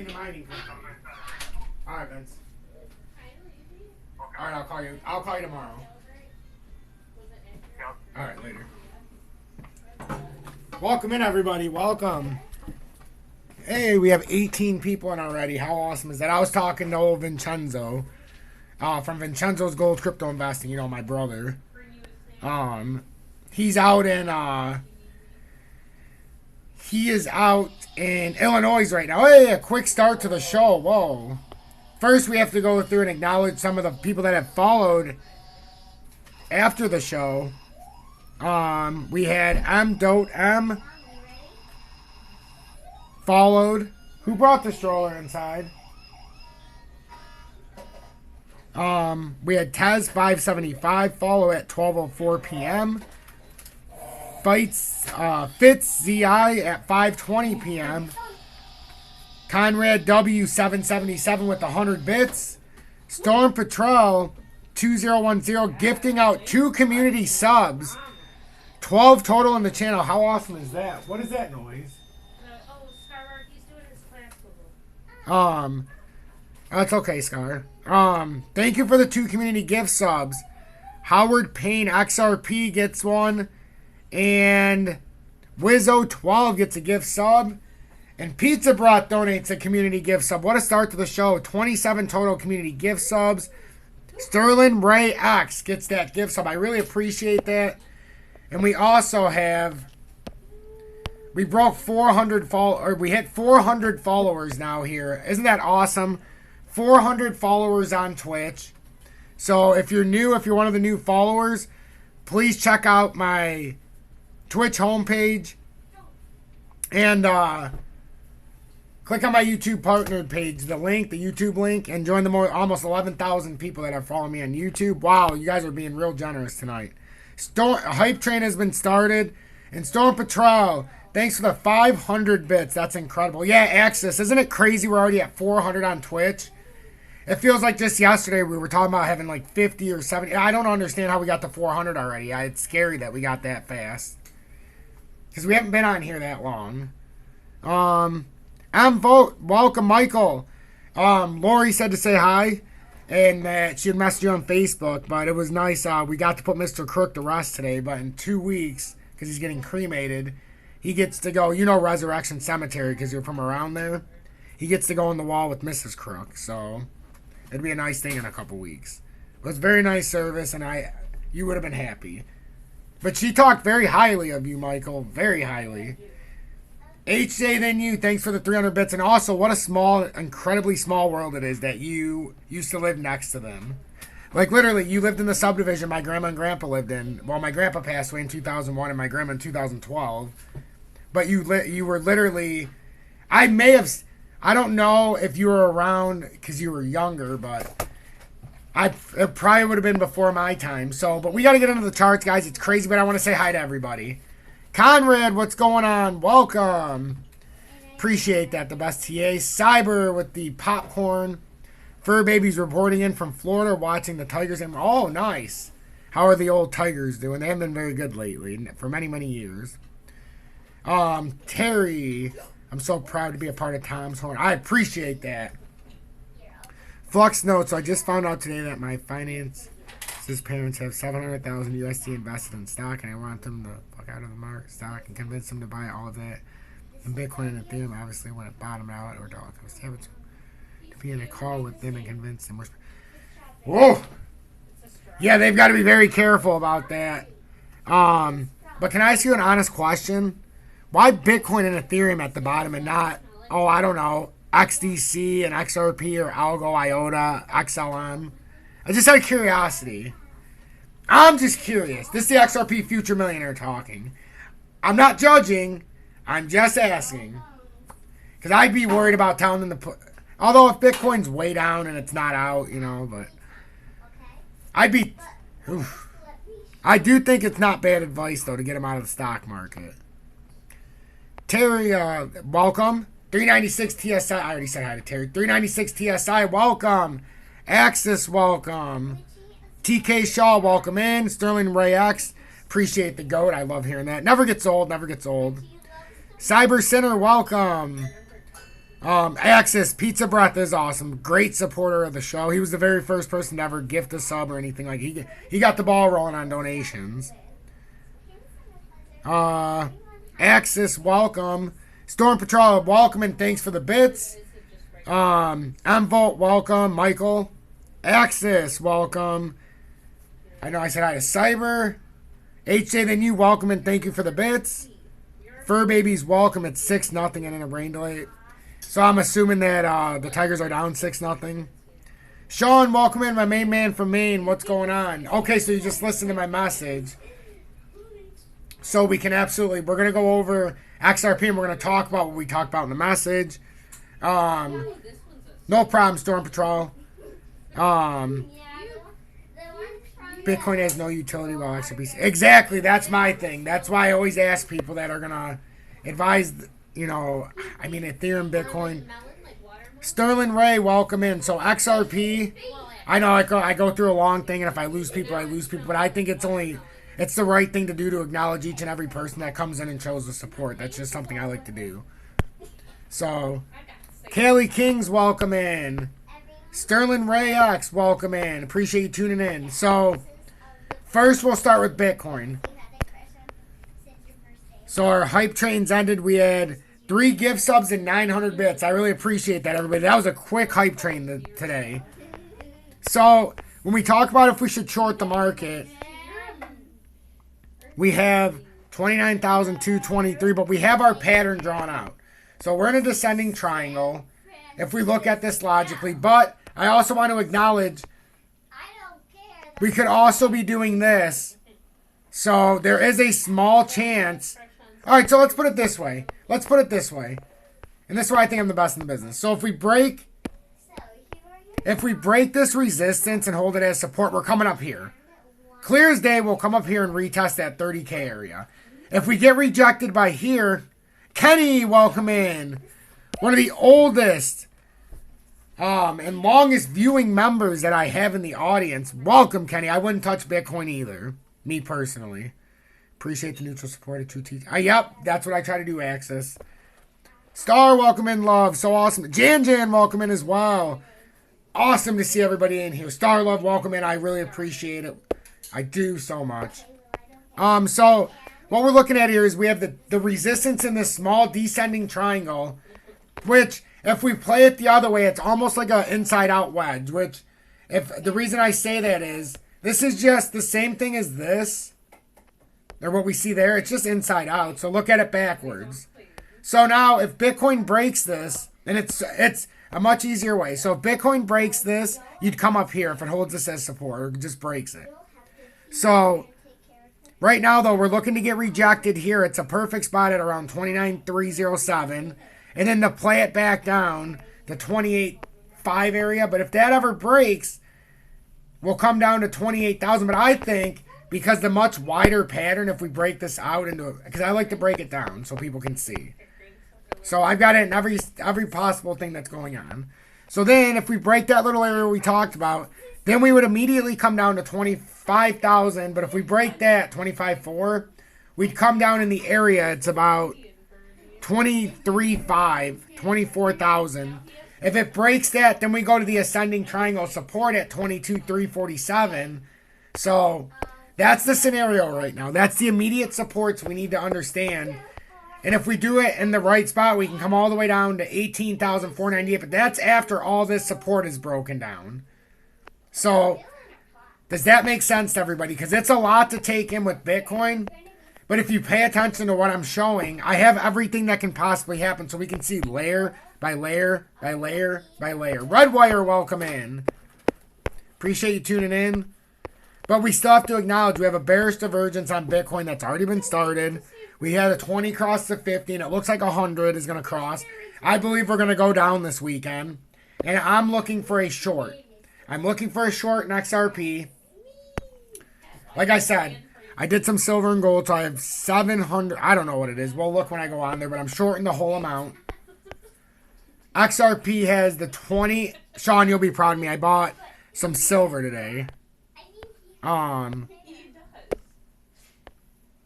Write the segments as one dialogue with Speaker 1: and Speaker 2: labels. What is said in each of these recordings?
Speaker 1: getting the mining company. All right, Vince. All right, I'll call you. I'll call you tomorrow. All right, later. Welcome in, everybody. Welcome. Hey, we have 18 people in already. How awesome is that? I was talking to old Vincenzo from Vincenzo's Gold Crypto Investing. You know, my brother. He's out in he is out in Illinois right now. Hey, a quick start to the show. Whoa. First, we have to go through and acknowledge some of the people that have followed after the show. We had M.M. followed. Who brought the stroller inside? We had Tez575 follow at 12:04 p.m. Fitz ZI at 5:20 p.m. Conrad W777 with 100 bits. Storm Patrol 2010 gifting out 2 community subs. 12 total in the channel. How awesome is that? What is that noise?
Speaker 2: He's doing his class football.
Speaker 1: That's okay, Scar. Thank you for the 2 community gift subs. Howard Payne XRP gets one. And Wizzo12 gets a gift sub. And Pizza Brat donates a community gift sub. What a start to the show. 27 total community gift subs. Sterling Ray X gets that gift sub. I really appreciate that. And we also have... We broke 400 we hit 400 followers now here. Isn't that awesome? 400 followers on Twitch. So if you're new, if you're one of the new followers, please check out my Twitch homepage and click on my YouTube partnered page, the YouTube link, and join the almost 11,000 people that have followed me on YouTube. Wow, you guys are being real generous tonight. Hype Train has been started, and Storm Patrol, thanks for the 500 bits. That's incredible. Yeah, Axis, isn't it crazy we're already at 400 on Twitch? It feels like just yesterday we were talking about having like 50 or 70. I don't understand how we got to 400 already. It's scary that we got that fast. Because we haven't been on here that long. Welcome, Michael. Lori said to say hi. And that she had messaged you on Facebook. But it was nice. We got to put Mr. Crook to rest today. But in 2 weeks, because he's getting cremated, he gets to go, you know, Resurrection Cemetery, because you're from around there. He gets to go on the wall with Mrs. Crook. So it'd be a nice thing in a couple weeks. It was a very nice service, and you would have been happy. But she talked very highly of you, Michael. Very highly. HJ Then You, thanks for the 300 bits. And also, what a small, incredibly small world it is that you used to live next to them. Like, literally, you lived in the subdivision my grandma and grandpa lived in. Well, my grandpa passed away in 2001 and my grandma in 2012. But you were literally... I don't know if you were around because you were younger, but... It probably would have been before my time. But we got to get into the charts, guys. It's crazy, but I want to say hi to everybody. Conrad, what's going on? Welcome. Appreciate that. The best TA. Cyber with the popcorn. Fur Babies reporting in from Florida, watching the Tigers. Oh, nice. How are the old Tigers doing? They haven't been very good lately, for many, many years. Terry, I'm so proud to be a part of Tom's Horn. I appreciate that. Flux Notes, I just found out today that my finance's parents have $700,000 USD invested in stock, and I want them to fuck out of the market stock and convince them to buy all of that in Bitcoin and Ethereum. Obviously, when it bottomed out, or dog, I was able to be in a call with them and convince them. Whoa! Yeah, they've got to be very careful about that. But can I ask you an honest question? Why Bitcoin and Ethereum at the bottom and not, I don't know, XDC and XRP or Algo, IOTA, XLM? I just out of curiosity. I'm just curious. This is the XRP Future Millionaire talking. I'm not judging. I'm just asking. Because I'd be worried about telling them to put... Although if Bitcoin's way down and it's not out, but... I'd be... Oof. I do think it's not bad advice, though, to get them out of the stock market. Terry, welcome. 396 TSI. I already said hi to Terry. 396 TSI, welcome. Axis, welcome. TK Shaw, welcome in. Sterling Ray X, appreciate the goat. I love hearing that. Never gets old, never gets old. Cyber Center, welcome. Axis Pizza Breath is awesome. Great supporter of the show. He was the very first person to ever gift a sub or anything. Like he got the ball rolling on donations. Axis, welcome. Storm Patrol, welcome and thanks for the bits. Mvolt, welcome. Michael. Axis, welcome. I know I said hi to Cyber. HJ, then you, welcome and thank you for the bits. Fur Babies, welcome. It's 6-0 and in a rain delay. So I'm assuming that the Tigers are down 6-0. Sean, welcome in, my main man from Maine. What's going on? Okay, so you just listened to my message. So we can absolutely, we're going to go over XRP and we're going to talk about what we talked about in the message. No problem, Storm Patrol. Bitcoin has no utility while XRP. Exactly, that's my thing. That's why I always ask people that are going to advise, you know, I mean, Ethereum, Bitcoin. Sterling Ray, welcome in. So XRP, I know I go through a long thing, and if I lose people, I lose people. But I think it's the right thing to do to acknowledge each and every person that comes in and shows the support. That's just something I like to do. So, Kaylee Kings, welcome in. Sterling Ray X, welcome in. Appreciate you tuning in. So, first we'll start with Bitcoin. So our hype trains ended. We had 3 gift subs and 900 bits. I really appreciate that, everybody. That was a quick hype train today. So when we talk about if we should short the market, we have 29,223, but we have our pattern drawn out. So we're in a descending triangle if we look at this logically. But I also want to acknowledge we could also be doing this. So there is a small chance. All right, so let's put it this way. And this is why I think I'm the best in the business. So if we break this resistance and hold it as support, we're coming up here. Clear as day, we'll come up here and retest that 30K area. If we get rejected by here, Kenny, welcome in. One of the oldest and longest viewing members that I have in the audience. Welcome, Kenny. I wouldn't touch Bitcoin either, me personally. Appreciate the neutral support of 2T. Yep, that's what I try to do, Axis. Star, welcome in, love. So awesome. Jan, welcome in as well. Awesome to see everybody in here. Star, love, welcome in. I really appreciate it. I do so much. So what we're looking at here is we have the resistance in this small descending triangle, which if we play it the other way, it's almost like an inside-out wedge, which if the reason I say that is this is just the same thing as this. Or what we see there, it's just inside out. So look at it backwards. So now if Bitcoin breaks this, and it's a much easier way. So if Bitcoin breaks this, you'd come up here if it holds this as support, or it just breaks it. So right now though, we're looking to get rejected here. It's a perfect spot at around 29,307. And then to play it back down to 28,500 area. But if that ever breaks, we'll come down to 28,000. But I think because the much wider pattern, if we break this out into, because I like to break it down so people can see. So I've got it in every possible thing that's going on. So then if we break that little area we talked about, then we would immediately come down to 25,000. But if we break that, 25.4, we'd come down in the area. It's about 23.5, 24,000. If it breaks that, then we go to the ascending triangle support at 22,347. So that's the scenario right now. That's the immediate supports we need to understand. And if we do it in the right spot, we can come all the way down to 18,498. But that's after all this support is broken down. So does that make sense to everybody? Because it's a lot to take in with Bitcoin. But if you pay attention to what I'm showing, I have everything that can possibly happen. So we can see layer by layer by layer by layer. Redwire, welcome in. Appreciate you tuning in. But we still have to acknowledge we have a bearish divergence on Bitcoin that's already been started. We had a 20 cross to 50, and it looks like 100 is going to cross. I believe we're going to go down this weekend. And I'm looking for a short. I'm looking for a short in XRP. Like I said, I did some silver and gold, so I have 700. I don't know what it is. We'll look when I go on there, but I'm shorting the whole amount. XRP has the 20. Sean, you'll be proud of me. I bought some silver today. Well,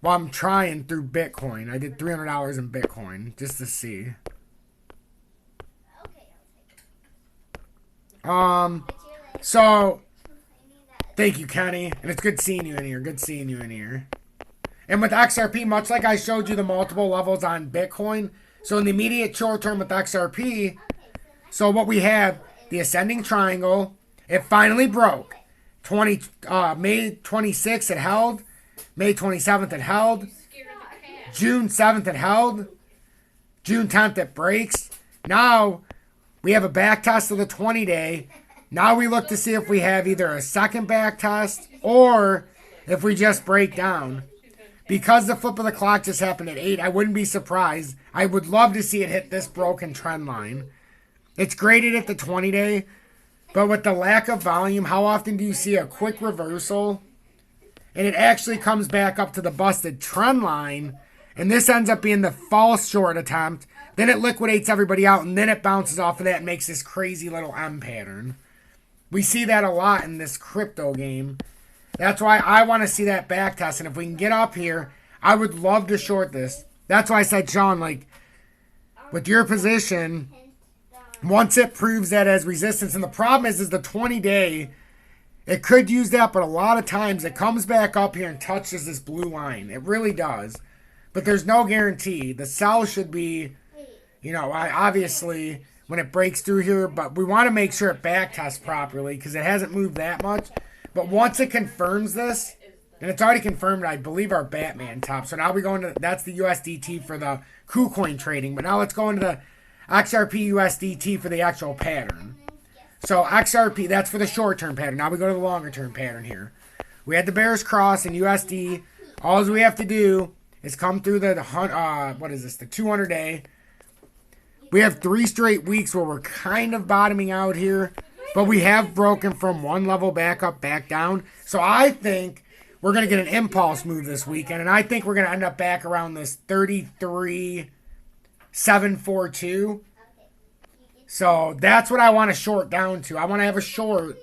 Speaker 1: I'm trying through Bitcoin. I did $300 in Bitcoin just to see. So, thank you, Kenny. And it's good seeing you in here. Good seeing you in here. And with XRP, much like I showed you the multiple levels on Bitcoin, so in the immediate short term with XRP, so what we have, the ascending triangle, it finally broke. May 26th it held. May 27th it held. June 7th it held. June 10th it breaks. Now we have a back test of the 20-day. Now we look to see if we have either a second back test or if we just break down. Because the flip of the clock just happened at 8, I wouldn't be surprised. I would love to see it hit this broken trend line. It's graded at the 20-day, but with the lack of volume, how often do you see a quick reversal and it actually comes back up to the busted trend line, and this ends up being the false short attempt, then it liquidates everybody out, and then it bounces off of that and makes this crazy little M pattern. We see that a lot in this crypto game. That's why I want to see that back test. And if we can get up here, I would love to short this. That's why I said, Sean, like, with your position, once it proves that as resistance, and the problem is the 20-day, it could use that, but a lot of times it comes back up here and touches this blue line. It really does. But there's no guarantee. The sell should be, you know, obviously when it breaks through here, but we want to make sure it back tests properly because it hasn't moved that much. But once it confirms this, and it's already confirmed, I believe, our Batman top. So now we go into, that's the USDT for the KuCoin trading. But now let's go into the XRP USDT for the actual pattern. So XRP, that's for the short-term pattern. Now we go to the longer-term pattern here. We had the bears cross in USD. All we have to do is come through the 200-day. We have 3 straight weeks where we're kind of bottoming out here. But we have broken from one level back up, back down. So I think we're going to get an impulse move this weekend. And I think we're going to end up back around this 33,742. So that's what I want to short down to. I want to have a short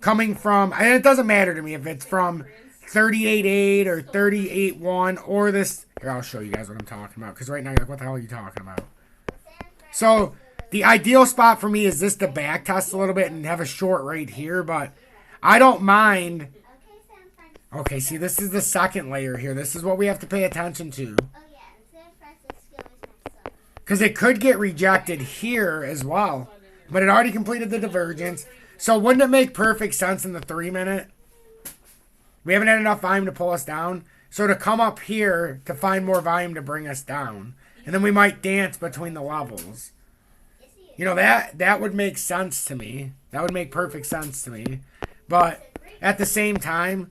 Speaker 1: coming from, and it doesn't matter to me if it's from 38.8 or 38.1 or this. Here, I'll show you guys what I'm talking about. Because right now you're like, what the hell are you talking about? So the ideal spot for me is this to back test a little bit and have a short right here, but I don't mind. Okay, see, this is the second layer here. This is what we have to pay attention to. Because it could get rejected here as well, but it already completed the divergence. So wouldn't it make perfect sense in the 3-minute? We haven't had enough volume to pull us down. So to come up here to find more volume to bring us down. And then we might dance between the levels. You know, that would make sense to me. That would make perfect sense to me. But at the same time,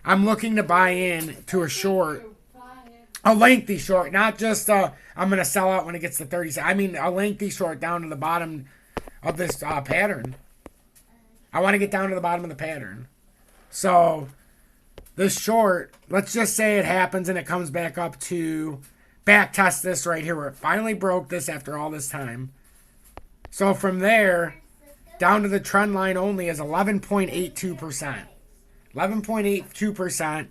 Speaker 1: I'm looking to buy in to a short, a lengthy short, not just I'm going to sell out when it gets to 30. I mean, a lengthy short down to the bottom of this pattern. I want to get down to the bottom of the pattern. So this short, let's just say it happens and it comes back up to back test this right here where it finally broke this after all this time. So from there, down to the trend line only is 11.82%. 11.82%.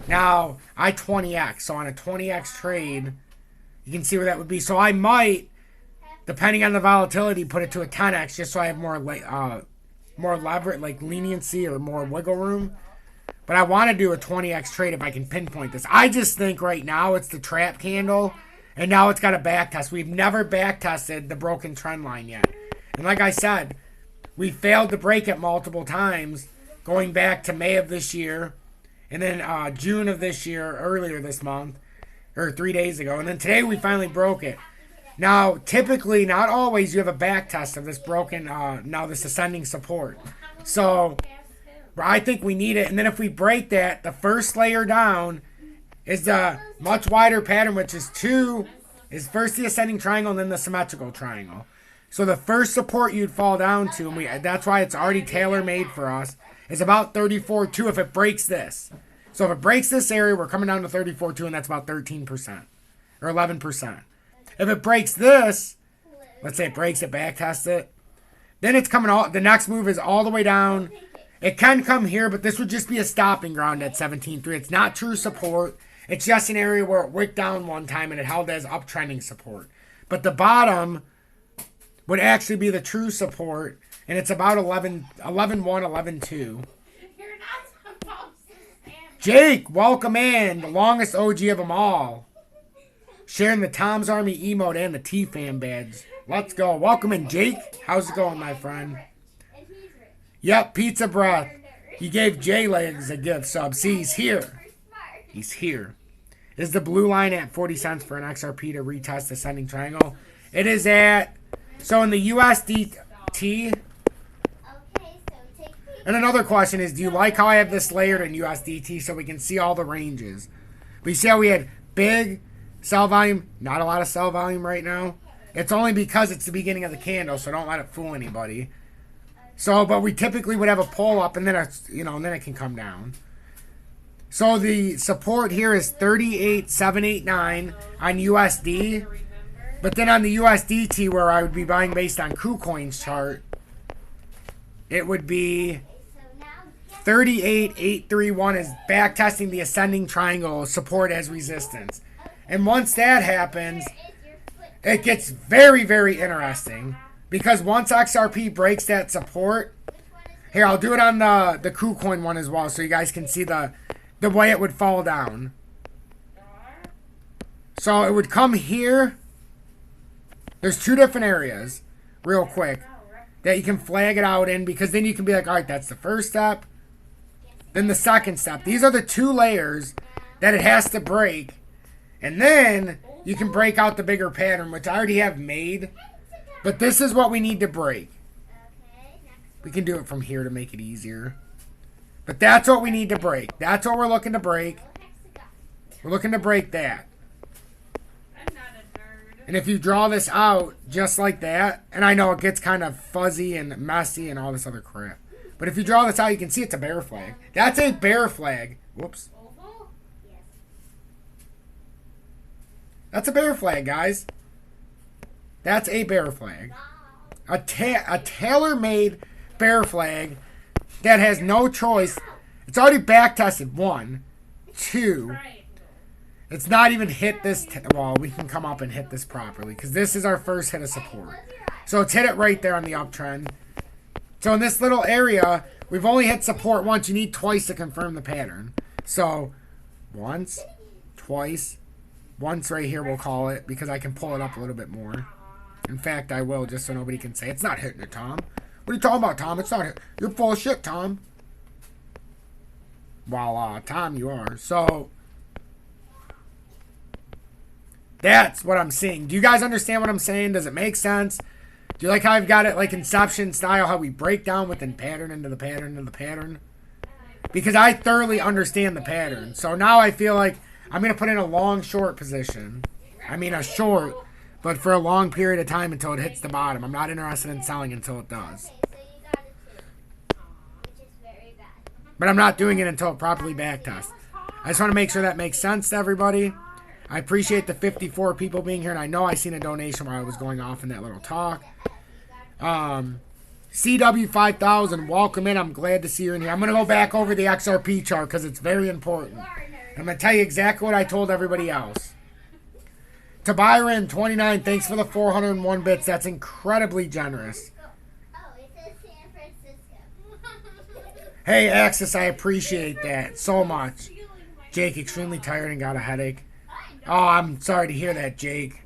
Speaker 1: Now, I 20x. So on a 20x trade, you can see where that would be. So I might, depending on the volatility, put it to a 10x just so I have more leverage, like leniency or more wiggle room. But I want to do a 20x trade if I can pinpoint this. I just think right now it's the trap candle. And now it's got a back test. We've never back tested the broken trend line yet. And like I said, we failed to break it multiple times going back to May of this year. And then June of this year, earlier this month. Or 3 days ago. And then today we finally broke it. Now, typically, not always, you have a back test of this broken, now this ascending support. So, I think we need it. And then if we break that, the first layer down is the much wider pattern, which is first the ascending triangle and then the symmetrical triangle. So the first support you'd fall down to, and that's why it's already tailor-made for us, is about 34.2 if it breaks this. So if it breaks this area, we're coming down to 34.2, and that's about 13% or 11%. If it breaks this, let's say it breaks it, back test it, then it's coming all, the next move is all the way down. It can come here, but this would just be a stopping ground at 17.3. It's not true support. It's just an area where it wicked down one time and it held as uptrending support. But the bottom would actually be the true support. And it's about 11-1, 11-2.
Speaker 2: You're not supposed to stand.
Speaker 1: Jake, welcome in. The longest OG of them all. Sharing the Tom's Army emote and the TFAM badge. Let's go. Welcome in, Jake. How's it going, my friend?
Speaker 2: And he's rich.
Speaker 1: Yep, pizza breath. He gave J-Legs a gift sub. See, he's here. He's here. Is the blue line at 40 cents for an XRP to retest ascending triangle? It is at... So in the USDT... And another question is, do you like how I have this layered in USDT so we can see all the ranges? But you see how we had big sell volume, not a lot of sell volume right now? It's only because it's the beginning of the candle, so don't let it fool anybody. So, but we typically would have a pull up and then it's, you know, and then it can come down. So the support here is 38,789 on USD. But then on the USDT, where I would be buying based on KuCoin's chart, it would be 38,831 is back testing the ascending triangle support as resistance. And once that happens, it gets very, very interesting. Because once XRP breaks that support, here, I'll do it on the KuCoin one as well so you guys can see the way it would fall down. So it would come here. There's two different areas, real quick, that you can flag it out in, because then you can be like, all right, that's the first step. Then the second step. These are the two layers that it has to break. And then you can break out the bigger pattern, which I already have made. But this is what we need to break. We can do it from here to make it easier. But that's what we need to break. That's what we're looking to break. We're looking to break that. And if you draw this out just like that, and I know it gets kind of fuzzy and messy and all this other crap. But if you draw this out, you can see it's a bear flag. That's a bear flag. Whoops. That's a bear flag, guys. That's a bear flag. A tailor-made bear flag that has no choice. It's already back-tested. 1, 2. It's not even hit this. Well, we can come up and hit this properly because this is our first hit of support. So it's hit it right there on the uptrend. So in this little area, we've only hit support once. You need twice to confirm the pattern. So once, twice, once right here we'll call it because I can pull it up a little bit more. In fact, I will just so nobody can say, it's not hitting it, Tom. What are you talking about, Tom? It's not hit. You're full of shit, Tom. Well, Tom, you are. So that's what I'm seeing. Do you guys understand what I'm saying? Does it make sense? Do you like how I've got it like Inception style, how we break down within pattern into the pattern into the pattern? Because I thoroughly understand the pattern. So now I feel like I'm going to put in a long short position. I mean a short, but for a long period of time until it hits the bottom. I'm not interested in selling until it does. But I'm not doing it until it properly backtests. I just want to make sure that makes sense to everybody. I appreciate the 54 people being here, and I know I seen a donation while I was going off in that little talk. CW5000, welcome in. I'm glad to see you in here. I'm going to go back over the XRP chart because it's very important. I'm going to tell you exactly what I told everybody else. To Byron, 29, thanks for the 401 bits. That's incredibly generous. Hey, Axis, I appreciate that so much. Jake, extremely tired and got a headache. Oh, I'm sorry to hear that, Jake.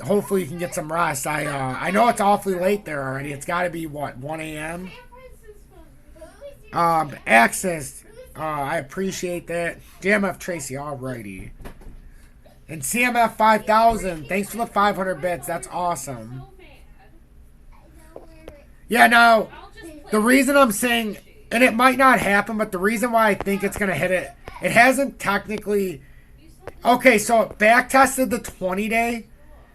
Speaker 1: Hopefully you can get some rest. I know it's awfully late there already. It's got to be, what, 1 a.m.? Axis, I appreciate that. JMF Tracy, alrighty. And CMF 5000, thanks for the 500 bits. That's awesome. Yeah, now, the reason I'm saying, and it might not happen, but the reason why I think it's going to hit it, it hasn't technically... Okay, so it back-tested the 20-day,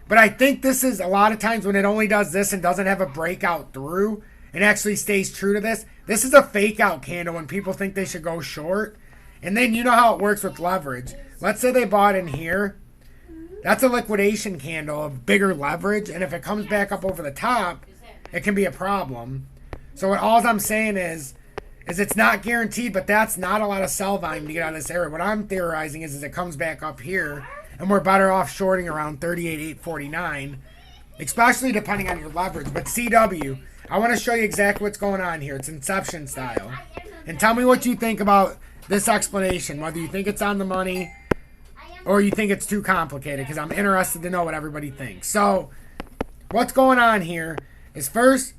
Speaker 1: but I think this is a lot of times when it only does this and doesn't have a breakout through and actually stays true to this. This is a fake-out candle when people think they should go short. And then you know how it works with leverage. Let's say they bought in here. That's a liquidation candle of bigger leverage, and if it comes back up over the top, it can be a problem. So what all I'm saying is it's not guaranteed, but that's not a lot of sell volume to get out of this area. What I'm theorizing is it comes back up here, and we're better off shorting around 38,849 especially depending on your leverage. But CW, I want to show you exactly what's going on here. It's Inception style. And tell me what you think about this explanation, whether you think it's on the money or you think it's too complicated, because I'm interested to know what everybody thinks. So what's going on here is, first,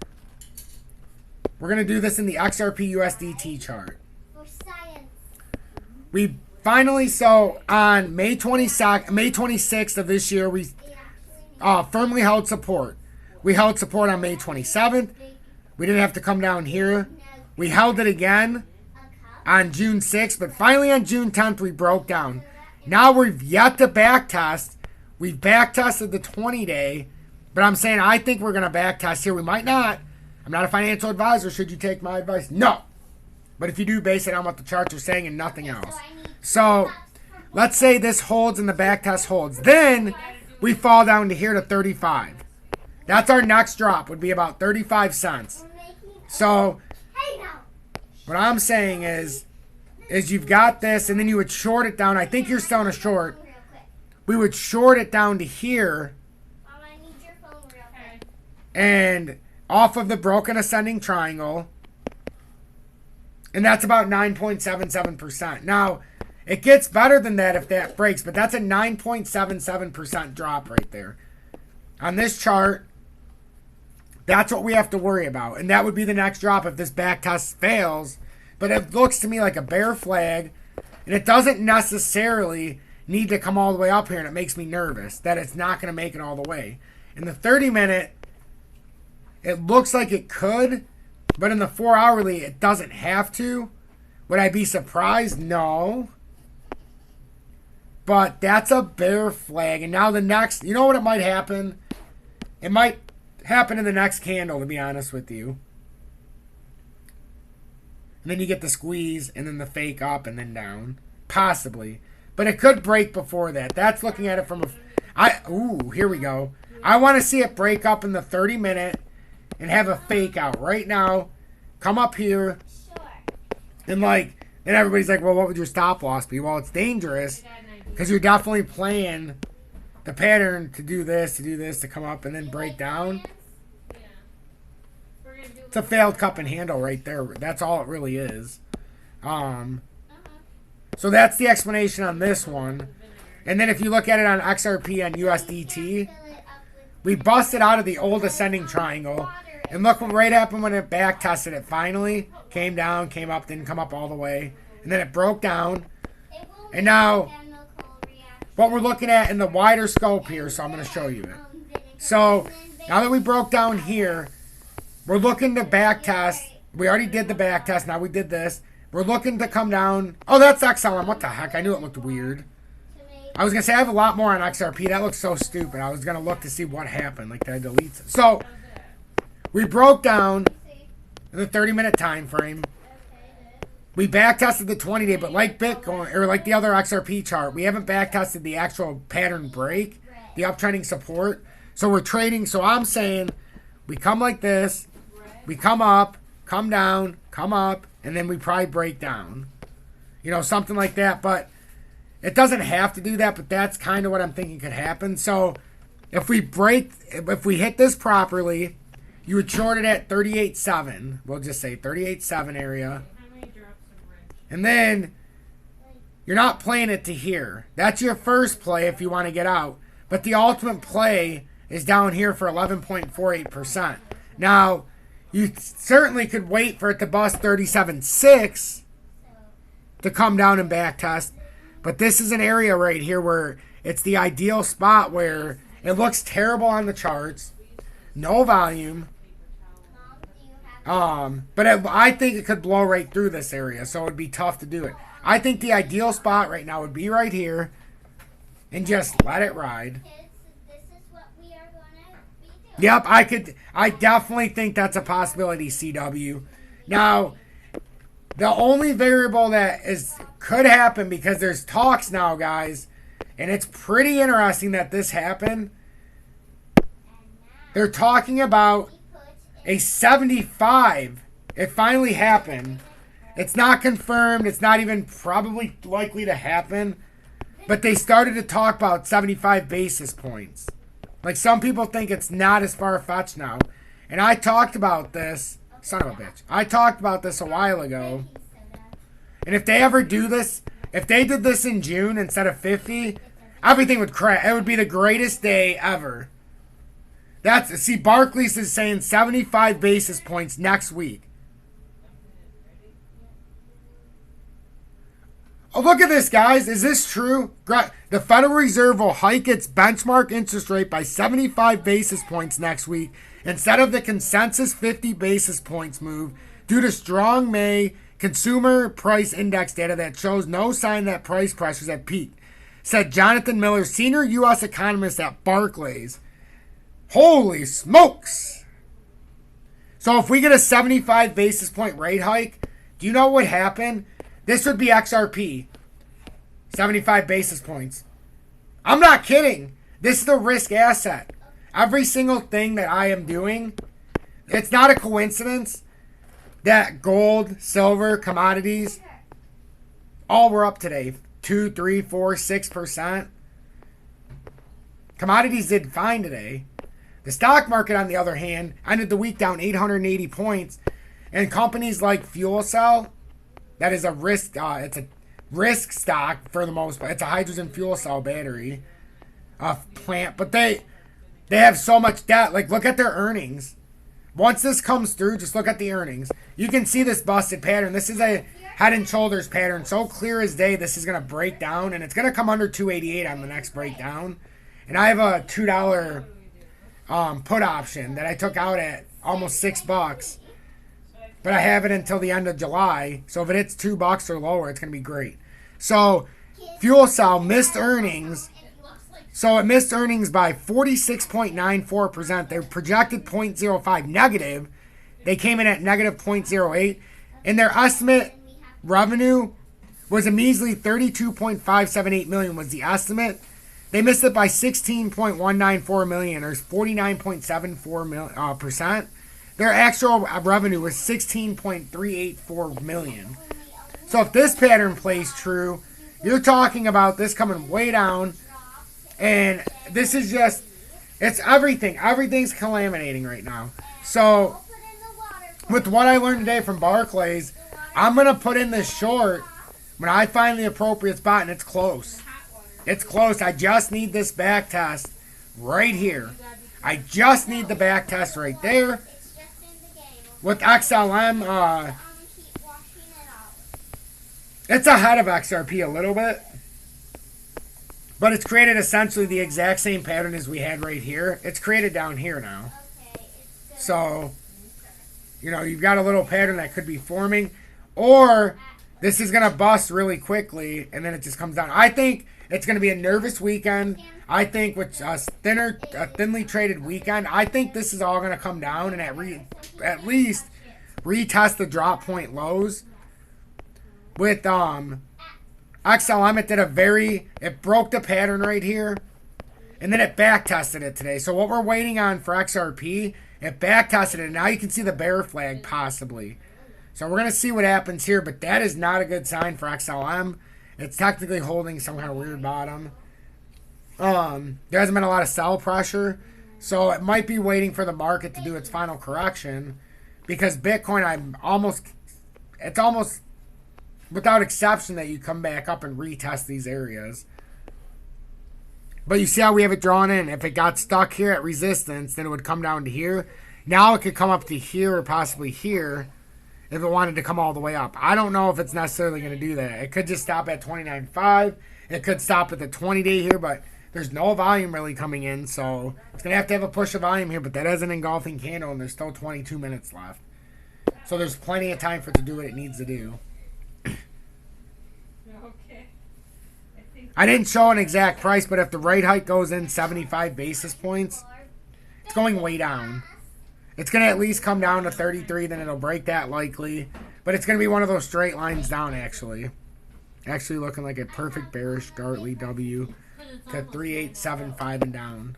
Speaker 1: we're going to do this in the XRP USDT chart.
Speaker 2: For science.
Speaker 1: We finally, so on May 26th of this year, we firmly held support. We held support on May 27th. We didn't have to come down here. We held it again on June 6th, but finally on June 10th, we broke down. Now we've yet to back test. We've back tested the 20-day, but I'm saying I think we're going to back test here. We might not. I'm not a financial advisor. Should you take my advice? No. But if you do, base it on what the charts are saying and nothing else. So let's say this holds and the back test holds. Then we fall down to here to 35. That's our next drop, would be about 35 cents. So what I'm saying is you've got this, and then you would short it down. I think you're still in a short. We would short it down to here.
Speaker 2: Mom, I need your phone real quick.
Speaker 1: And off of the broken ascending triangle. And that's about 9.77%. Now, it gets better than that if that breaks, but that's a 9.77% drop right there. On this chart, that's what we have to worry about. And that would be the next drop if this back test fails. But it looks to me like a bear flag, and it doesn't necessarily need to come all the way up here, and it makes me nervous that it's not going to make it all the way. In the 30-minute, it looks like it could, but in the 4-hourly, it doesn't have to. Would I be surprised? No. But that's a bear flag. And now the next, you know what it might happen? It might happen in the next candle, to be honest with you. And then you get the squeeze, and then the fake up, and then down. Possibly. But it could break before that. That's looking at it from a... Ooh, here we go. I want to see it break up in the 30-minute and have a fake out right now. Come up here.
Speaker 2: Sure.
Speaker 1: And then everybody's like, well, what would your stop loss be? Well, it's dangerous because you're definitely playing the pattern to do this, to come up and then break down. It's a failed cup and handle right there. That's all it really is. So that's the explanation on this one. And then if you look at it on XRP and USDT, we busted out of the old ascending triangle. And look what right happened when it back tested it finally. Came down, came up, didn't come up all the way. And then it broke down. And now, what we're looking at in the wider scope here, so I'm going to show you it. So, now that we broke down here, we're looking to back test. We already did the back test. Now we did this. We're looking to come down. Oh, that's XLM. What the heck? I knew it looked weird. I was going to say I have a lot more on XRP. That looks so stupid. I was going to look to see what happened. Like, did I delete it? So, we broke down in the 30-minute time frame. We back tested the 20-day, but like Bitcoin, or like the other XRP chart, we haven't back tested the actual pattern break, the uptrending support. So we're trading. So I'm saying we come like this. We come up, come down, come up, and then we probably break down. You know, something like that. But it doesn't have to do that, but that's kind of what I'm thinking could happen. So if we hit this properly, you would short it at 38.7. We'll just say 38.7 area. And then you're not playing it to here. That's your first play if you want to get out. But the ultimate play is down here for 11.48%. Now, you certainly could wait for it to bust 37.6 to come down and back test. But this is an area right here where it's the ideal spot where it looks terrible on the charts. No volume. I think it could blow right through this area, so it would be tough to do it. I think the ideal spot right now would be right here and just let it ride.
Speaker 2: This is what we are going to be doing.
Speaker 1: Yep, I definitely think that's a possibility, CW. Now, the only variable that could happen, because there's talks now, guys, and it's pretty interesting that this happened. They're talking about a 75. It finally happened. It's not confirmed. It's not even probably likely to happen. But they started to talk about 75 basis points. Like, some people think it's not as far-fetched now. And I talked about this. Son of a bitch. I talked about this a while ago. And if they ever do this, if they did this in June instead of 50, everything would crash. It would be the greatest day ever. See, Barclays is saying 75 basis points next week. Oh, look at this, guys. Is this true? The Federal Reserve will hike its benchmark interest rate by 75 basis points next week instead of the consensus 50 basis points move due to strong May consumer price index data that shows no sign that price pressures have peaked, said Jonathan Miller, senior U.S. economist at Barclays. Holy smokes! So if we get a 75 basis point rate hike, do you know what would happen? This would be XRP. 75 basis points. I'm not kidding. This is the risk asset. Every single thing that I am doing, it's not a coincidence that gold, silver, commodities, all were up today. 2, 3, 4, 6%. Commodities did fine today. The stock market, on the other hand, ended the week down 880 points. And companies like Fuel Cell, that is a risk. It's a risk stock for the most part. It's a hydrogen fuel cell battery plant, but they have so much debt. Like, look at their earnings. Once this comes through, just look at the earnings. You can see this busted pattern. This is a head and shoulders pattern, so clear as day. This is gonna break down, and it's gonna come under 288 on the next breakdown. And I have a $2 put option that I took out at almost $6. But I have it until the end of July. So if it hits $2 or lower, it's going to be great. So Fuel Cell missed earnings. So it missed earnings by 46.94%. They projected 0.05 negative. They came in at negative 0.08. And their estimate revenue was a measly 32.578 million was the estimate. They missed it by 16.194 million, or 49.74%. Their actual revenue was 16.384 million. So if this pattern plays true, you're talking about this coming way down. And this is just, it's everything. Everything's calaminating right now. So with what I learned today from Barclays, I'm going to put in this short when I find the appropriate spot, and it's close. It's close. I just need this back test right here. I just need the back test right there. With XLM, it's ahead of XRP a little bit. But it's created essentially the exact same pattern as we had right here. It's created down here now. So, you know, you've got a little pattern that could be forming. Or this is going to bust really quickly, and then it just comes down. I think it's going to be a nervous weekend. I think with a thinly traded weekend, I think this is all going to come down and at least retest the drop point lows. With XLM, it broke the pattern right here, and then it back tested it today. So what we're waiting on for XRP, it back tested it, and now you can see the bear flag possibly. So we're going to see what happens here, but that is not a good sign for XLM. It's technically holding some kind of weird bottom. There hasn't been a lot of sell pressure, so it might be waiting for the market to do its final correction, because Bitcoin, it's almost without exception that you come back up and retest these areas. But you see how we have it drawn in. If it got stuck here at resistance, then it would come down to here. Now it could come up to here or possibly here if it wanted to come all the way up. I don't know if it's necessarily going to do that. It could just stop at 29.5. It could stop at the 20-day here, but there's no volume really coming in, so it's going to have a push of volume here, but that is an engulfing candle, and there's still 22 minutes left. So there's plenty of time for it to do what it needs to do. I didn't show an exact price, but if the rate hike goes in 75 basis points, it's going way down. It's going to at least come down to 33, then it'll break that likely. But it's going to be one of those straight lines down, actually. Actually looking like a perfect bearish Gartley W to 3875 and down.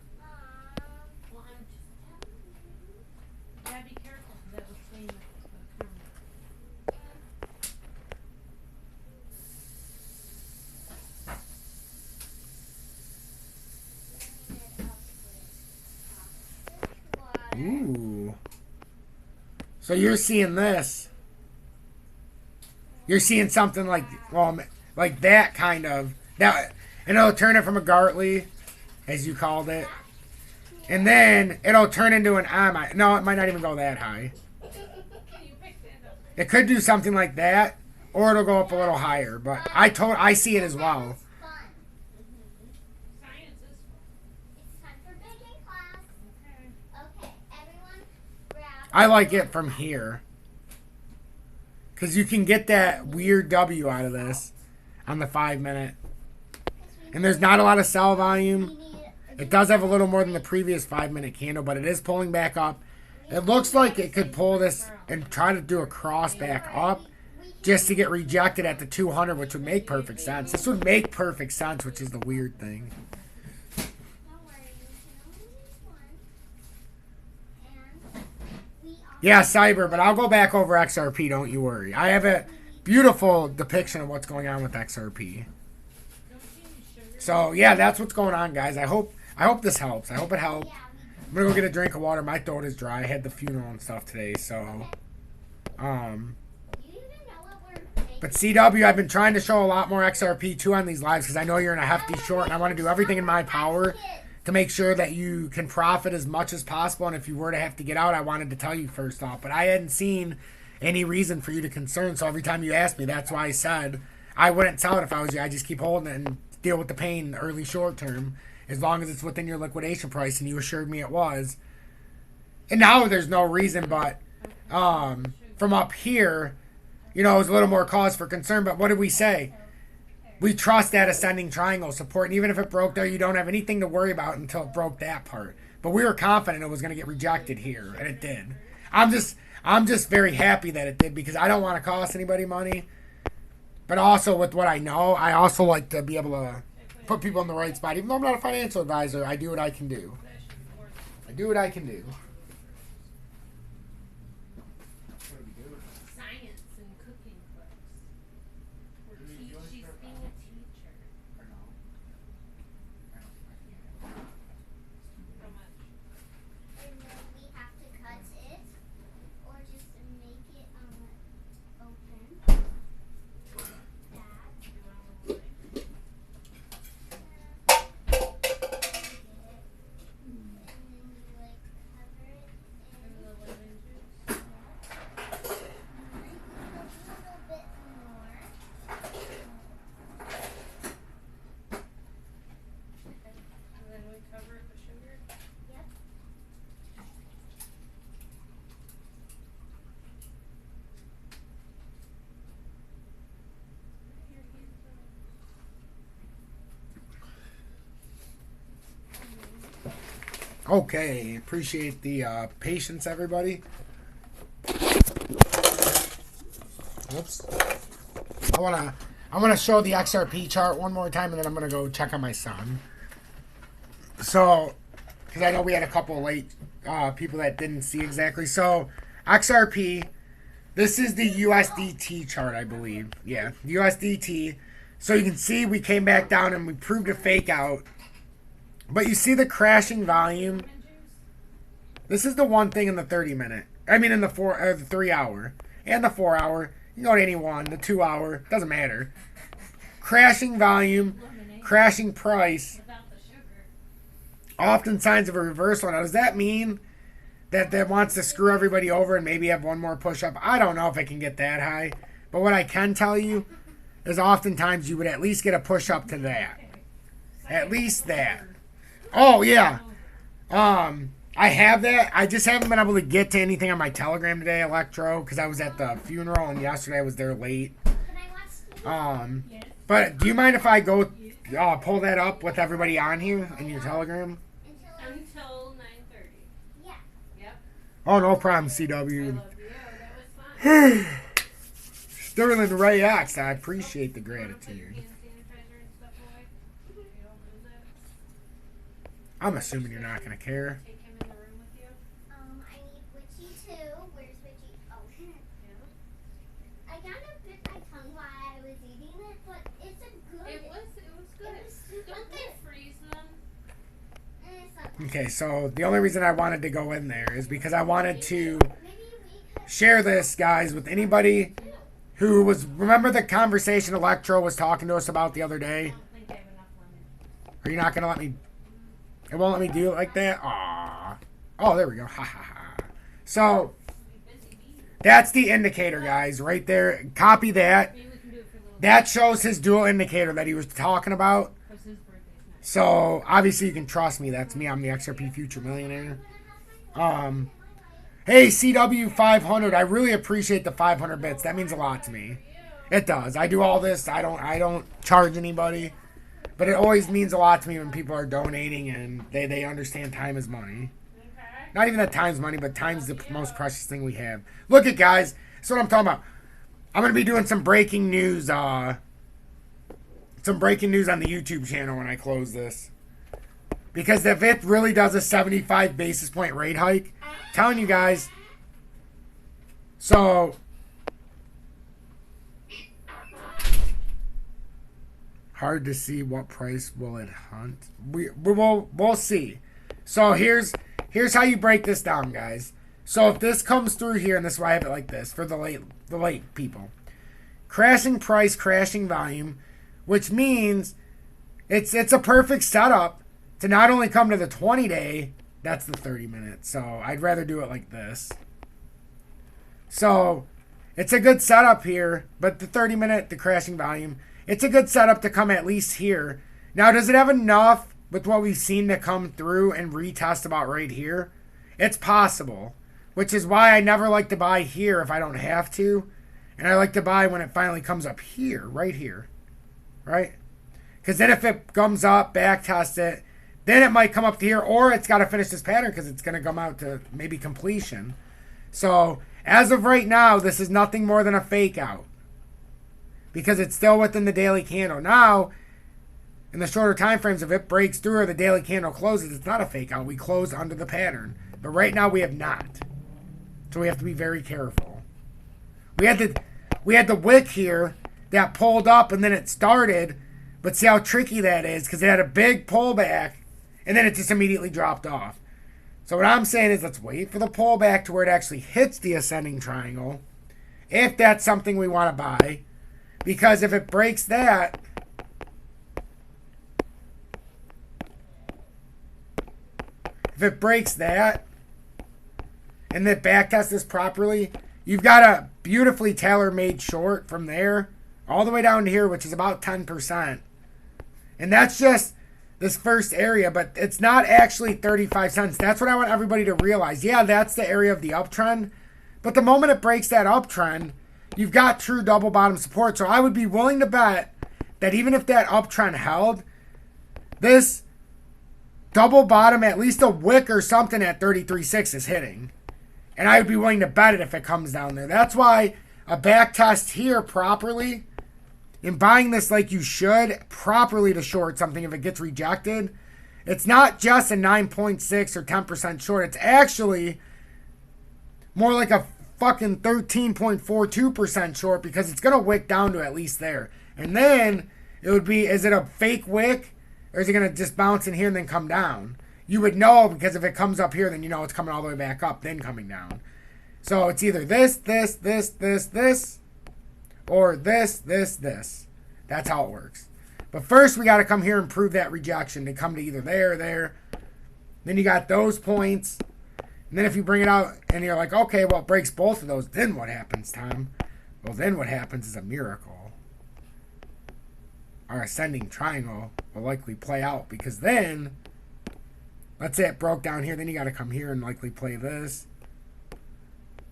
Speaker 1: Ooh. So you're seeing this. You're seeing something like, well, like that kind of. That, and it'll turn it from a Gartley, as you called it. And then it'll turn into an I. No, it might not even go that high. It could do something like that, or it'll go up a little higher. But I see it as well. I like it from here. Because you can get that weird W out of this on the 5 minute. And there's not a lot of sell volume. It does have a little more than the previous 5 minute candle, but it is pulling back up. It looks like it could pull this and try to do a cross back up just to get rejected at the 200, which would make perfect sense. This would make perfect sense, which is the weird thing. Yeah, Cyber, but I'll go back over XRP, don't you worry. I have a beautiful depiction of what's going on with XRP. So, yeah, that's what's going on, guys. I hope this helps. I hope it helped. I'm going to go get a drink of water. My throat is dry. I had the funeral and stuff today, so. But CW, I've been trying to show a lot more XRP, too, on these lives because I know you're in a hefty short, and I want to do everything in my power to make sure that you can profit as much as possible. And if you were to have to get out, I wanted to tell you first off. But I hadn't seen any reason for you to concern. So every time you asked me, that's why I said I wouldn't sell it if I was you. I just keep holding it and deal with the pain early short term as long as it's within your liquidation price. And you assured me it was. And now there's no reason. But from up here, you know, it was a little more cause for concern. But what did we say? We trust that ascending triangle support, and even if it broke there, you don't have anything to worry about until it broke that part. But we were confident it was going to get rejected here, and it did. I'm just very happy that it did because I don't want to cost anybody money. But also with what I know, I also like to be able to put people in the right spot. Even though I'm not a financial advisor, I do what I can do. I do what I can do. Okay, appreciate the patience, everybody. Whoops. I wanna show the XRP chart one more time, and then I'm gonna go check on my son. So, because I know we had a couple late people that didn't see exactly. So, XRP, this is the USDT chart, I believe. Yeah, USDT. So you can see we came back down and we proved a fake out. But you see the crashing volume. This is the one thing in the 30 minute. I mean in the 3 hour and the 4 hour. You can go to any one. The 2 hour doesn't matter. Crashing volume, crashing price. Often signs of a reversal. Now does that mean that wants to screw everybody over and maybe have one more push up? I don't know if it can get that high. But what I can tell you is oftentimes you would at least get a push up to that. At least that. Oh, yeah. I have that. I just haven't been able to get to anything on my Telegram today, Electro, because I was at the funeral, and yesterday I was there late. But do you mind if I go pull that up with everybody on here in your Telegram?
Speaker 3: Until 9:30.
Speaker 2: Yeah.
Speaker 3: Yep.
Speaker 1: Oh, no problem, CW.
Speaker 3: I love you. That was fun.
Speaker 1: Sterling Ray X, I appreciate the gratitude. I'm assuming you're not going to care.
Speaker 3: Take him in the room with you.
Speaker 2: I need Witchy too. Where's Witchy? Oh.
Speaker 3: Yeah.
Speaker 2: I kind of bit my tongue while I was eating it, but it's a good.
Speaker 3: It was good.
Speaker 2: It was super
Speaker 3: Don't
Speaker 2: good.
Speaker 3: they freeze them?
Speaker 2: It's not
Speaker 1: Okay, so the only reason I wanted to go in there is because I wanted to share this, guys, with anybody who was... Remember the conversation Electro was talking to us about the other day?
Speaker 3: I don't think I have enough lemon.
Speaker 1: Are you not going to let me... It won't let me do it like that? Aww. Oh, there we go. Ha ha ha. So, that's the indicator, guys, right there. Copy that.
Speaker 3: Maybe we can do it for a little
Speaker 1: That shows his dual indicator that he was talking about.
Speaker 3: because his birthday's next.
Speaker 1: So, obviously, you can trust me. That's me. I'm the XRP Future Millionaire. Hey, CW500. I really appreciate the 500 bits. That means a lot to me. It does. I do all this. I don't charge anybody. But it always means a lot to me when people are donating and they understand time is money. Not even that time's money, but time's the most precious thing we have. Look at, guys. That's what I'm talking about. I'm going to be doing some breaking news. Some breaking news on the YouTube channel when I close this. Because if it really does a 75 basis point rate hike, I'm telling you guys. So, hard to see what price will it hunt. We'll see. So here's how you break this down, guys. So if this comes through here, and this is why I have it like this for the late people. Crashing price, crashing volume, which means it's a perfect setup to not only come to the 20-day, that's the 30-minute. So I'd rather do it like this. So it's a good setup here, but the 30-minute, the crashing volume, it's a good setup to come at least here. Now, does it have enough with what we've seen to come through and retest about right here? It's possible, which is why I never like to buy here if I don't have to. And I like to buy when it finally comes up here, right here, right? Because then if it comes up, back test it, then it might come up to here, or it's got to finish this pattern because it's going to come out to maybe completion. So as of right now, this is nothing more than a fake out because it's still within the daily candle. Now, in the shorter time frames, if it breaks through or the daily candle closes, it's not a fake out. We close under the pattern. But right now we have not. So we have to be very careful. We had the wick here that pulled up and then it started. But see how tricky that is because it had a big pullback and then it just immediately dropped off. So what I'm saying is let's wait for the pullback to where it actually hits the ascending triangle. If that's something we want to buy. Because if it breaks that, and then backtest this properly, you've got a beautifully tailor-made short from there all the way down to here, which is about 10%. And that's just this first area, but it's not actually 35 cents. That's what I want everybody to realize. Yeah, that's the area of the uptrend. But the moment it breaks that uptrend, you've got true double bottom support. So I would be willing to bet that even if that uptrend held, this double bottom, at least a wick or something at 33.6 is hitting. And I would be willing to bet it if it comes down there. That's why a back test here properly, and buying this like you should properly to short something if it gets rejected, it's not just a 9.6 or 10% short. It's actually more like a fucking 13.42% short because it's going to wick down to at least there. And then it would be, is it a fake wick or is it going to just bounce in here and then come down? You would know because if it comes up here, then you know it's coming all the way back up, then coming down. So it's either this, or this. That's how it works. But first we got to come here and prove that rejection to come to either there or there. Then you got those points. And then if you bring it out and you're like, okay, well, it breaks both of those, then what happens, Tom? Well, then what happens is a miracle. Our ascending triangle will likely play out because then, let's say it broke down here, then you got to come here and likely play this.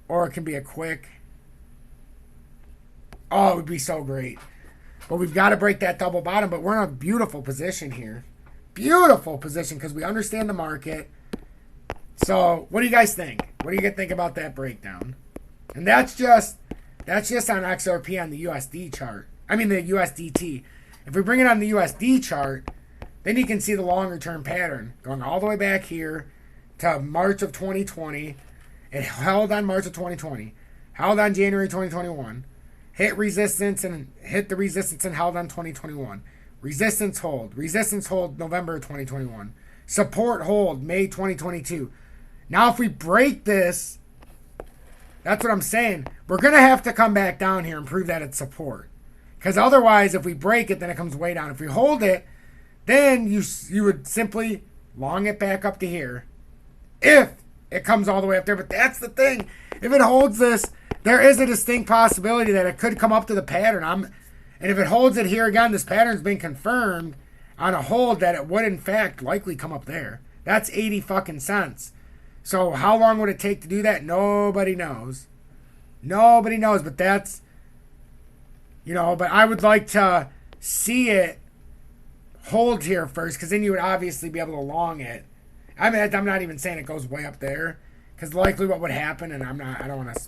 Speaker 1: Or it can be a quick. Oh, it would be so great. But we've got to break that double bottom, but we're in a beautiful position here. Beautiful position because we understand the market. So, what do you guys think? What do you think about that breakdown? And that's just on XRP on the USD chart. I mean the USDT. If we bring it on the USD chart, then you can see the longer term pattern going all the way back here to March of 2020. It held on March of 2020, held on January 2021, hit resistance and hit the resistance and held on 2021. Resistance hold November of 2021. Support hold, May 2022. Now, if we break this, that's what I'm saying. We're going to have to come back down here and prove that it's support. Because otherwise, if we break it, then it comes way down. If we hold it, then you would simply long it back up to here. If it comes all the way up there. But that's the thing. If it holds this, there is a distinct possibility that it could come up to the pattern. And if it holds it here again, this pattern's been confirmed on a hold that it would, in fact, likely come up there. That's 80 fucking cents. So how long would it take to do that? Nobody knows. Nobody knows. But that's, but I would like to see it hold here first, because then you would obviously be able to long it. I mean, I'm not even saying it goes way up there, because likely what would happen, and I don't want to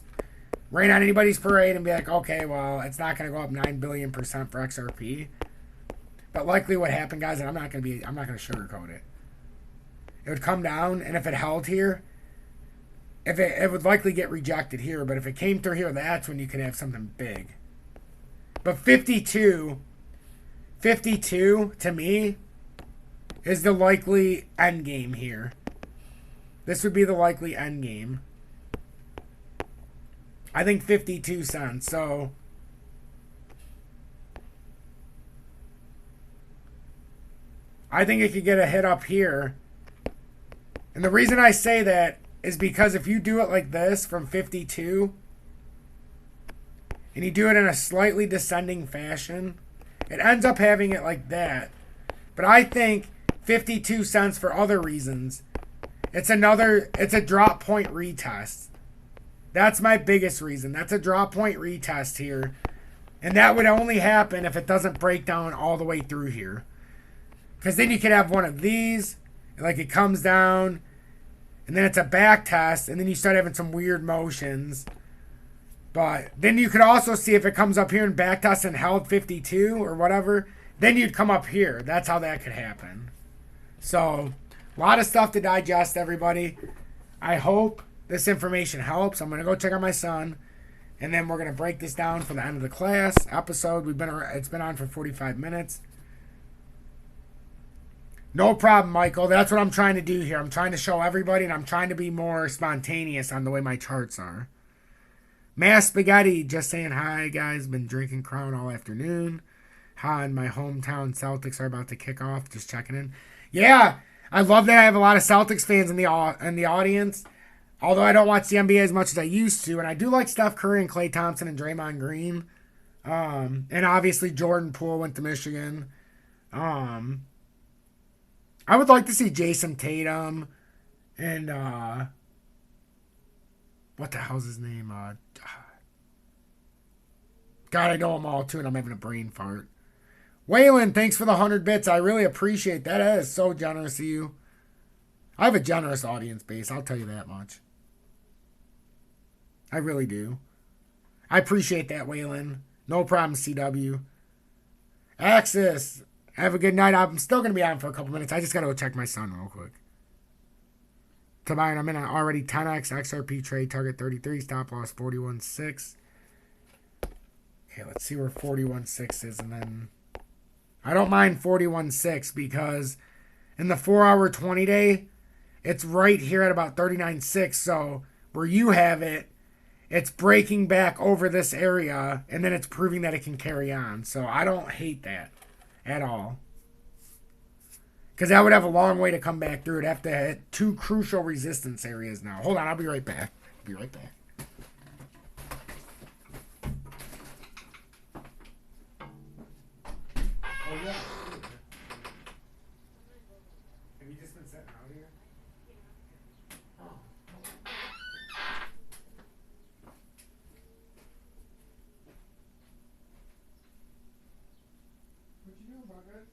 Speaker 1: rain on anybody's parade and be like, okay, well, it's not going to go up 9 billion% for XRP. But likely what happened, guys, and I'm not going to sugarcoat it. It would come down, and if it held here, it would likely get rejected here. But if it came through here, that's when you could have something big. But 52 to me is the likely end game here. This would be the likely end game. I think 52 cents. So I think it could get a hit up here. And the reason I say that is because if you do it like this from 52 and you do it in a slightly descending fashion, it ends up having it like that. But I think 52 cents for other reasons. It's a drop point retest. That's my biggest reason. That's a drop point retest here. And that would only happen if it doesn't break down all the way through here. Because then you could have one of these, like it comes down, and then it's a back test, and then you start having some weird motions. But then you could also see if it comes up here and back test and held 52 or whatever, then you'd come up here. That's how that could happen. So, a lot of stuff to digest, everybody. I hope this information helps. I'm going to go check on my son, and then we're going to break this down for the end of the class episode. It's been on for 45 minutes. No problem, Michael. That's what I'm trying to do here. I'm trying to show everybody, and I'm trying to be more spontaneous on the way my charts are. Mass Spaghetti just saying hi, guys. Been drinking Crown all afternoon. Hi, and my hometown Celtics are about to kick off. Just checking in. Yeah, I love that I have a lot of Celtics fans in the audience. Although I don't watch the NBA as much as I used to, and I do like Steph Curry and Klay Thompson and Draymond Green. And obviously Jordan Poole went to Michigan. I would like to see Jason Tatum and what the hell's his name? God, I know them all too, and I'm having a brain fart. Waylon, thanks for the 100 bits. I really appreciate that. That is so generous of you. I have a generous audience base, I'll tell you that much. I really do. I appreciate that, Waylon. No problem, CW. Axis, have a good night. I'm still going to be on for a couple minutes. I just got to go check my son real quick. Tobias, I'm in an already 10x XRP trade, target 33, stop loss 41.6. Okay, let's see where 41.6 is, and then I don't mind 41.6 because in the 4-hour 20-day, it's right here at about 39.6. So where you have it, it's breaking back over this area, and then it's proving that it can carry on. So I don't hate that at all. Because that would have a long way to come back through. It'd have to hit 2 crucial resistance areas now. Hold on, I'll be right back. Be right back. Oh, yeah. Have you just been sitting out here? Oh. What you doing, Bucket?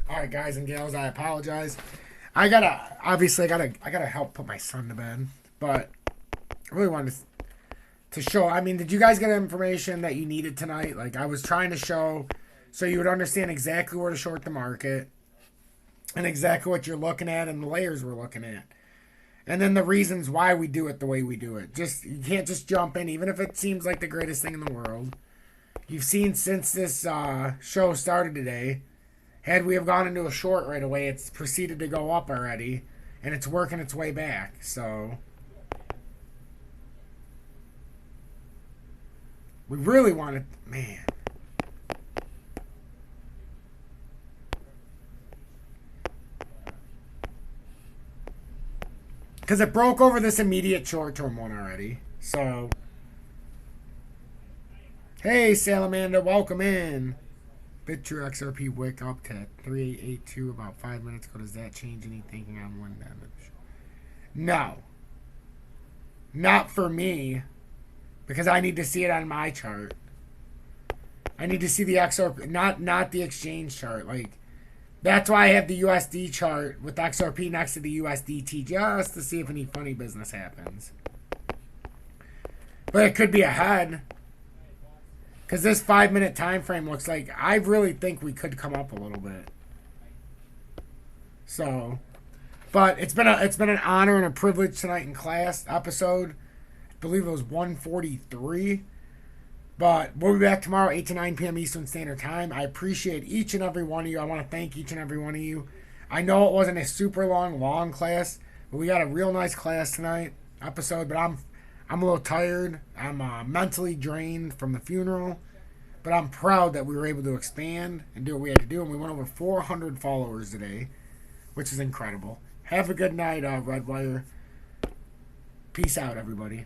Speaker 1: All right, guys and gals, I apologize. I gotta help put my son to bed, but I really wanted to show. I mean, did you guys get information that you needed tonight? Like, I was trying to show so you would understand exactly where to short the market and exactly what you're looking at and the layers we're looking at. And then the reasons why we do it the way we do it. Just you can't just jump in, even if it seems like the greatest thing in the world. You've seen since this show started today, had we have gone into a short right away, it's proceeded to go up already, and it's working its way back. So we really want to, man. Because it broke over this immediate short-term one already. So, hey, Salamander, welcome in. BitTrue XRP wick up to 3882 about 5 minutes ago. Does that change anything on one damage? No. Not for me. Because I need to see it on my chart. I need to see the XRP, not the exchange chart. Like, That's why I have the USD chart with XRP next to the USDT just to see if any funny business happens. But it could be ahead. Because this 5-minute time frame looks like, I really think we could come up a little bit. So, but it's been an honor and a privilege tonight in class episode. I believe it was 143. But we'll be back tomorrow, 8 to 9 p.m. Eastern Standard Time. I appreciate each and every one of you. I want to thank each and every one of you. I know it wasn't a super long class, but we got a real nice class tonight, episode. But I'm a little tired. I'm mentally drained from the funeral. But I'm proud that we were able to expand and do what we had to do. And we went over 400 followers today, which is incredible. Have a good night, Redwire. Peace out, everybody.